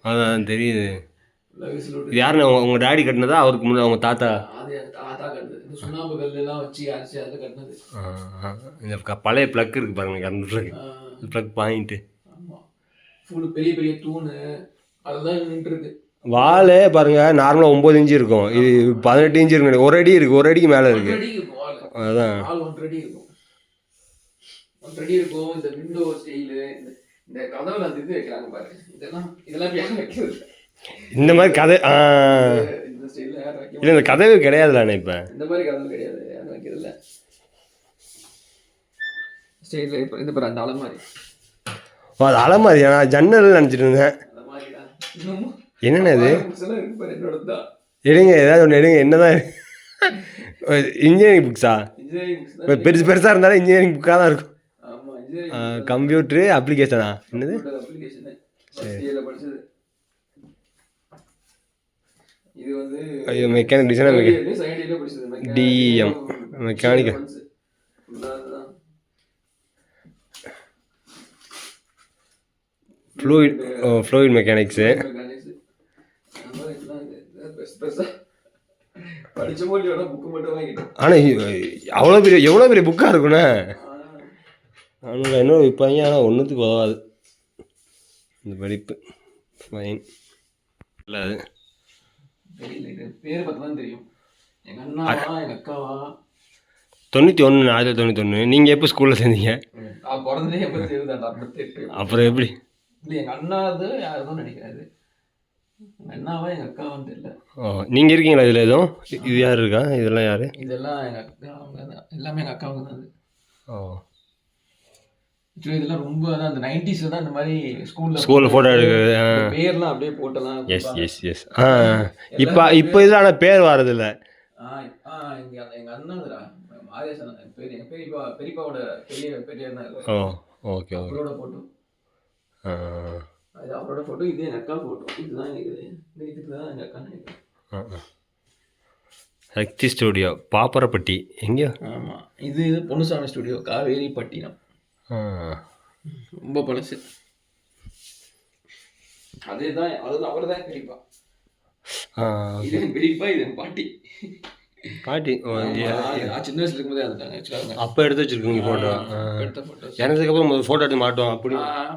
அதான் தெரியுது. இது யாருன்னு உங்கள் டாடி கட்டினதா அவருக்கு முன்னாடி அவங்க தாத்தா? சுண்ணாம்பு கல்லாம் வச்சு அரைச்சி அதில் கட்டினது. இந்த பழைய ப்ளக் இருக்குது பாருங்க, அந்த ப்ளக் பாயிண்ட்டு. ஆமாம், ஃபுல்லு பெரிய பெரிய தூணு அதெல்லாம் நின்றுருக்கு. வால் பாருங்க, நார்மலாக 9 இன்ச்சு இருக்கும், இது 18 இன்ச்சு இருக்கு. ஒரு அடி இருக்குது, ஒரு அடிக்கு மேலே இருக்குது. அதுதான் 1 அடி இருக்கும், 1 அடி இருக்கும். இந்த விண்டோ ஸ்டைலு, இந்த கதவுல அந்த இது வைக்கிறாங்க பாருங்க, இதெல்லாம் வைக்கிறது. இந்த மாதிரி கதை இந்த ஸ்டைலில் இல்லை, இந்த கதவு கிடையாதுலாண்ணே. இப்போ இந்த மாதிரி கதவு கிடையாது, யாரும் வைக்கிறதில்ல. ஸ்டைலில் இப்போ இந்த பாரு, அந்த அலமாரி. அது அலமாரியா? நான் ஜன்னல் நினச்சிட்டு இருந்தேன். என்னென்ன இது? எடுங்க, ஏதாவது ஒன்று எடுங்க. என்னதான் இன்ஜினியரிங் புக்ஸா? பெருசு பெருசாக இருந்தாலும் இன்ஜினியரிங் புக்காக தான் இருக்கும். கம்ப்யூட்ரு அப்ளிகேஷனா? என்னது? ஐயோ, மெக்கானிக் டிசைனா? டிஎம் மெக்கானிக்கல். Fluid mechanics. ஆனால் எவ்வளோ பெரிய புக்காக இருக்குண்ணே. அவனுங்க என்ன விற்பாங்க, ஆனால் ஒன்றுத்துக்கு உதவாது இந்த படிப்பு. ஃபைன் இல்லை, அது பேர் பார்த்து தான் தெரியும். எங்கள் அண்ணாவா எங்கள் அக்காவா? 91, 1991. நீங்கள் எப்போ ஸ்கூலில் சேர்ந்தீங்க? பிறந்ததே எப்போ தெரியுது? அப்புறம் எப்படி? இல்லை, எங்கள் அண்ணாவது யாருதான் நினைக்கிறாரு. எங்கள் அண்ணாவா எங்கள் அக்காவான்னு தெரியல. நீங்கள் இருக்கீங்களா இதில் எதுவும்? இது யார் இருக்கா? இதெல்லாம் யார்? இதெல்லாம் எங்கள் அக்கா, அவங்க தான், எல்லாமே எங்கள் அக்காவுங்க தான். ஆக்சுவலி இதெல்லாம் ரொம்ப தான் அந்த 90s தான் இந்த மாதிரி ஸ்கூலில் ஃபோட்டோ எடுக்கிறது, பேர்லாம் அப்படியே போட்டலாம். எஸ். இப்போ இதில் ஆனால் பேர் வரதில்ல. எங்கள் அண்ணாதுரா மாதேசன் பேர், எங்கள் பெரியப்பாவோட பெரிய ஓகே. அவரோட ஃபோட்டோ, அது அவரோட ஃபோட்டோ. இது எங்கள் அக்கா ஃபோட்டோ. இதுதான் இதுக்கு தான் எங்கள் அக்கா நினைக்கிறேன். சக்தி ஸ்டுடியோ பாப்பரப்பட்டி எங்கேயோ? ஆமாம், இது பொன்னுசாமி ஸ்டுடியோ காவேரிப்பட்டினம். ரொம்ப பழசு. அதுதான் அவர் தான் பெரியப்பா. இது பெரியப்பா, இது பாட்டி. சின்ன வயசுல இருக்கும்போதே வந்துட்டாங்க. அப்போ எடுத்து வச்சிருக்கீங்க ஃபோட்டோ? எடுத்த ஃபோட்டோ இறந்ததுக்கப்புறம் ஃபோட்டோ எடுத்து மாட்டோம்.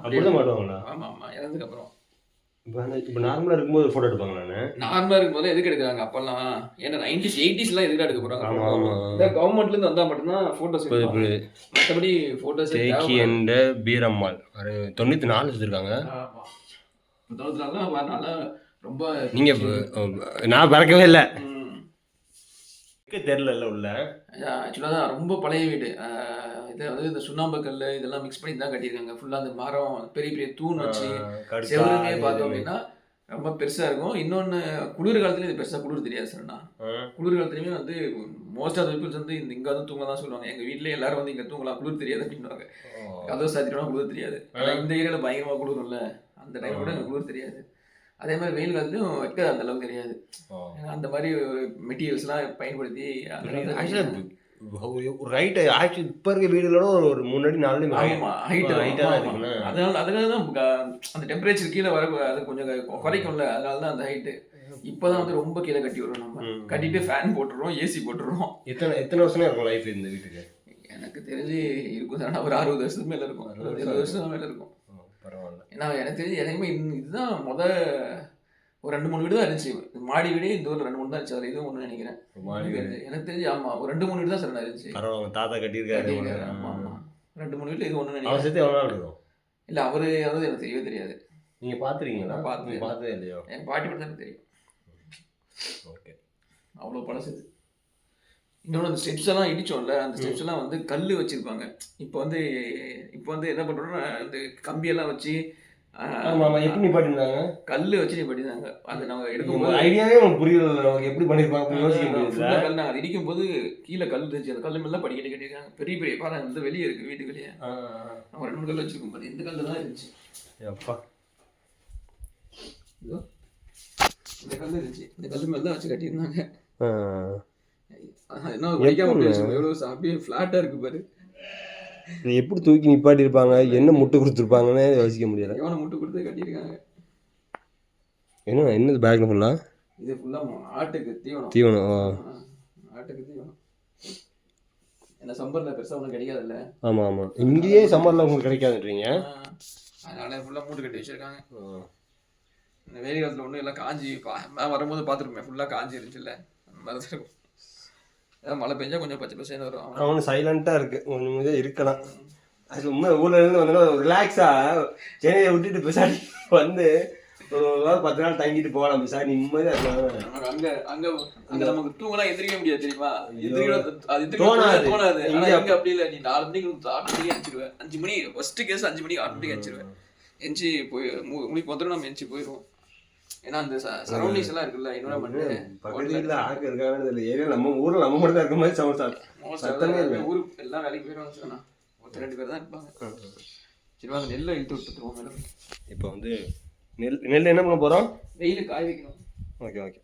அப்படிதான் மாட்டுவாங்களா? ஆமாம், இறந்ததுக்கப்புறம். இப்போ நார்மலாக இருக்கும்போது ஃபோட்டோ எடுப்பாங்க. நார்மலாக இருக்கும்போது எதுக்கு எடுக்கிறாங்க அப்போல்லாம்? ஏன்னா 90s 80sலாம் எதுக்கு எடுக்க போகிறாங்க? ஆமாம், கவர்மெண்ட்லேருந்து வந்தால் மட்டும்தான் ஃபோட்டோஸ். மற்றபடி ஃபோட்டோஸ் தேக்கியண்ட பீரம்மாள் 94 வச்சுருக்காங்க. ஆமாம், 94 வரனால ரொம்ப. நீங்கள் நான் பறக்கவே இல்லை, தெரியல உள்ள. ஆக்சுவலாக தான் ரொம்ப பழைய வீடு. இதை வந்து இந்த சுண்ணாம்பு கல் இதெல்லாம் மிக்ஸ் பண்ணி தான் கட்டியிருக்காங்க. ஃபுல்லாக அந்த மரம், பெரிய பெரிய தூண் வச்சு செவருமே பார்த்தோம் அப்படின்னா ரொம்ப பெருசாக இருக்கும். இன்னொன்று, குளிர் காலத்துலேயும் இது பெருசாக குளிர் தெரியாது சார்ண்ணா. குளிர் காலத்துலேயுமே வந்து மோஸ்ட் ஆஃப் பீப்புள்ஸ் வந்து இங்கே வந்து தூங்க தான் சொல்லுவாங்க. எங்கள் வீட்டிலே எல்லாரும் வந்து இங்கே தூங்கலாம், குளிர் தெரியாது அப்படின்வாங்க. கதவை சாத்திட்டோம்னா குளிர் தெரியாது. ஆனால் இந்த ஏரியாவில் பயங்கரமாக குளிர் இல்லை, அந்த டைம் கூட எனக்கு குளிர் தெரியாது. அதே மாதிரி வெயில் காலத்துலையும் வைக்க அந்த அளவுக்கு தெரியாது. அந்த மாதிரி மெட்டீரியல்ஸ்லாம் பயன்படுத்தி ரைட்டு. ஆக்சுவலி இப்போ இருக்க வீடுகளோட ஒரு 3 அடி 4 அடி ஹைட்டாக இருக்குண்ணா. அதுக்காக தான் அந்த டெம்பரேச்சர் கீழே வர அது கொஞ்சம் குறைக்கும்ல, அதனால தான் அந்த ஹைட்டு. இப்போ தான் வந்து ரொம்ப கீழே கட்டி விடுறோம். நம்ம கட்டிட்டு ஃபேன் போட்டுருவோம், ஏசி போட்டுருவோம். எத்தனை வருஷமே இருக்கும் லைஃப் இந்த வீட்டுக்கு? எனக்கு தெரிஞ்சு இருக்கும் சார், ஒரு 60 வருஷத்துக்கு மேலே இருக்கும். 60 வருஷம் மேலே இருக்கும். பரவாயில்ல. ஏன்னா எனக்கு தெரிஞ்சு எனக்குமே இதுதான் ஒரு 2-3 வீடு தான் இருந்துச்சு. மாடி வீடு இந்த ஊரில் 2-3 தான் இருந்துச்சு. அதில் இதுவும் ஒன்று நினைக்கிறேன். எனக்கு தெரிஞ்சு ஆமாம், ஒரு 2-3 வீடு தான் சார் இருந்துச்சு. தாத்தா கட்டியிருக்காரு. ஆமாம், 2-3 வீட்டில் இது ஒன்று நினைக்கிறேன். சேர்த்து எவ்வளோ நாள் இருக்கும்? இல்லை, அவர் யாராவது எனக்கு தெரியவே தெரியாது. நீங்கள் பார்த்துருக்கீங்களா? பார்த்ததே இல்லையோ? என் பாட்டி மட்டும் எனக்கு தெரியும். ஓகே, அவ்வளோ பழசு. இன்னொன்று, அந்த ஸ்டெப்ஸ் எல்லாம் இடிச்சோம்ல, அந்த ஸ்டெப்ஸ் எல்லாம் வந்து கல் வச்சுருப்பாங்க. இப்போ வந்து என்ன பண்ணுறோன்னா, அந்த கம்பியெல்லாம் வச்சு எப்படி பண்ணிருந்தாங்க? கல் வச்சு பண்ணியிருந்தாங்க. அது நாங்கள் எடுக்கும்போது ஐடியாவே உங்களுக்கு புரியல, எப்படி பண்ணியிருப்பாங்க யோசிக்க. நாங்கள் அது இடிக்கும் போது கீழே கல் இருந்துச்சு. அந்த கல் மேலே படிக்கட்டி கட்டியிருக்காங்க. பெரிய பெரிய பாருங்க, வந்து வெளியே இருக்குது, வீட்டுக்கு வெளியே. நம்ம 2 கல் வச்சுருக்கோம் பாரு, இந்த கல் தான் இருந்துச்சு. அப்பா, இந்த கல் இருந்துச்சு, இந்த கல் மேலே தான் வச்சு கட்டியிருந்தாங்க. என்ன படிக்காம எவ்வளோ அப்படியே ஃப்ளாட்டாக இருக்குது பாரு. இதை எப்படி தூக்கி நிப்பாட்டியிருப்பாங்க, என்ன முட்டை கொடுத்துருப்பாங்கன்னு யோசிக்க முடியலை. எவனை முட்டு கொடுத்து கட்டியிருக்காங்க. என்னது பேக்கில் ஃபுல்லாக? இது ஃபுல்லாக ஆட்டுக்கு தீவனம். தீவனம். ஆட்டுக்கு தீவனம். ஏன்னா சம்பரில் பெருசாக ஒன்றும் கிடைக்காதுல்ல. ஆமாம் ஆமாம், இங்கேயே சம்மரில் உங்களுக்கு கிடைக்காதுன்றீங்க. அதனால ஃபுல்லாக மூட்டு கட்டி வச்சுருக்காங்க. இந்த வெயில் காலத்தில் ஒன்றும் எல்லாம் காஞ்சி வரும்போது பார்த்துருப்பேன், ஃபுல்லாக காஞ்சி இருந்துச்சுல்ல, அந்த மாதிரி தான் இருக்கும். ஏதாவது மழை பெஞ்சா கொஞ்சம் பச்சை பசேன்னு வரும். அவனு சைலண்ட்டாக இருக்குது, கொஞ்சம் இருக்கலாம். அது உண்மை. ஊரில் இருந்து வந்தோன்னா ரிலாக்ஸாக சென்னையை விட்டுட்டு பிசாடி வந்து ஒரு வாரம் 10 நாள் தங்கிட்டு போகலாம். பிசாடி நிம்மதியாக இருக்கலாம். அங்கே நமக்கு தூங்கலாம் எந்திரிக்க முடியாது தெரியுமா? தோணாது. இங்கே அப்படி இல்லை, நீ 4 மணிக்கு ஆட்டோமேட்டிக்காக அனுப்பிச்சிடுவேன். 5 மணி ஃபர்ஸ்ட் கேஸ் 5 மணிக்கு ஆட்டோமேட்டிக்காக அனுப்பிச்சிடுவேன். எஞ்சி போய் முழிப்பு வந்துடும், நம்ம எஞ்சி போயிடுவோம். ஏன்னா அந்த சரௌண்டிங்ஸ் எல்லாம் இருக்குல்ல, பக்கத்துல ஆக்கு இருக்காங்கன்னு தெரியல. ஏரியா நம்ம ஊரில் நம்ம மட்டும் தான் இருக்க மாதிரி சத்தமே இல்லை. ஊருக்கு எல்லாம் வேலைக்கு போயிடுவாங்க சொன்னா, 1-2 பேர் தான் இருப்பாங்க. சரி வாங்க நெல்லை இழுத்து விட்டுருவோம் மேடம். இப்போ வந்து நெல் என்ன பண்ண போகிறோம்? வெயில் காய வைக்கணும். Okay okay.